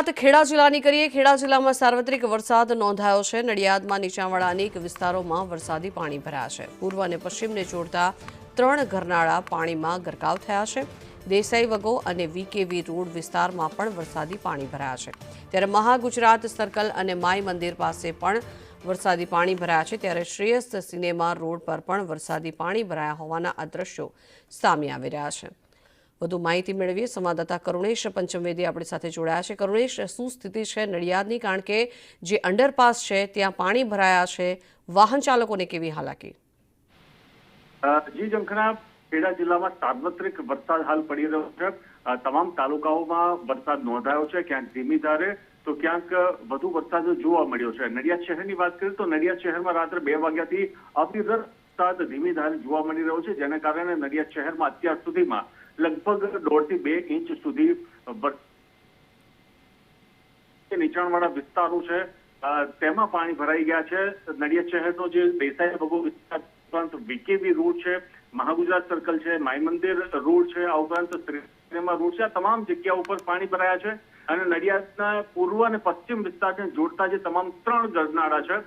વાત ખેડા જિલ્લાની કરીએ। ખેડા જિલ્લામાં સાર્વત્રિક વરસાદ નોંધાયો છે। નડિયાદમાં નીચાણવાળા અનેક વિસ્તારોમાં વરસાદી પાણી ભરાયા છે। પૂર્વ અને પશ્ચિમને જોડતા 3 ગરનાળા પાણીમાં ગરકાવ થયા છે। દેસાઈ વગો અને વીકેવી રોડ વિસ્તારમાં પણ વરસાદી પાણી ભરાયા છે। ત્યારે મહાગુજરાત સર્કલ અને માઈ મંદિર પાસે પણ વરસાદી પાણી ભરાયા છે। ત્યારે શ્રેયસ સિનેમા રોડ પર પણ વરસાદી પાણી ભરાયા હોવાના આ દ્રશ્યો સામે આવી રહ્યા છે। વધુ માહિતી મેળવીએ। સંવાદદાતા કરુણેશ પંચમવેદી આપણી સાથે જોડાયા છે। કરુણેશ, શું સ્થિતિ છે નડિયાદની? કારણ કે જે અંડરપાસ છે ત્યાં પાણી ભરાયા છે, વાહન ચાલકોને કેવી હાલાકી? જી ઝંખના, ખેડા જિલ્લામાં સાર્વત્રિક વરસાદ હાલ પડી રહ્યો છે। તમામ તાલુકાઓમાં વરસાદ નોંધાયો છે, ક્યાંક ધીમી ધારે તો ક્યાંક વધુ વરસાદ જોવા મળ્યો છે। નડિયાદ શહેરની વાત કરીએ તો નડિયાદ શહેરમાં રાત્રે 2 વાગ્યાથી અવિરત વરસાદ ધીમી ધારે જોવા મળી રહ્યો છે, જેને કારણે નડિયાદ શહેરમાં અત્યાર સુધીમાં લગભગ 1.5 થી 2 ઇંચ સુધી નીચાણવાળા વિસ્તારો છે તેમાં પાણી ભરાઈ ગયા છે। નડિયાદ શહેરનો જે દેસાઈ વગો વિસ્તાર ઉપરાંત વીકેવી રોડ છે, મહાગુજરાત સર્કલ છે, માઈ મંદિર રોડ છે, આ ઉપરાંત સિનેમા રોડ છે, આ તમામ જગ્યા ઉપર પાણી ભરાયા છે। અને નડિયાદના પૂર્વ અને પશ્ચિમ વિસ્તારને જોડતા જે તમામ 3 ગરનાળા છે,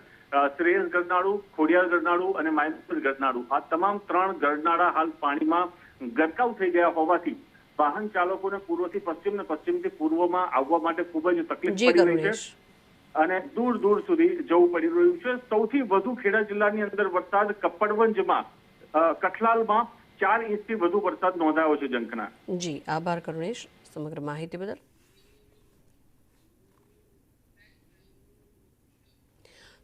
શ્રેયસ ગરનાળું, ખોડિયાર ગરનાળું અને માઈ મંદિર ગરનાળું, આ તમામ 3 ગરનાળા હાલ પાણીમાં ગરકાવ થઈ ગયા હોવાથી વાહન ચાલકોને પૂર્વથી પશ્ચિમ ને પશ્ચિમથી પૂર્વમાં આવવા માટે ખૂબ જ તકલીફ પડી રહી છે અને દૂર દૂર સુધી જવું પડી રહ્યું છે। સૌથી વધુ ખેડા જિલ્લાની અંદર વરસાદ કપડવંજમાં, કઠલાલમાં 4 ઇંચથી વધુ વરસાદ નોંધાયો છે। ઝંખના જી, આભાર કરુણેશ સમગ્ર માહિતી બદલ।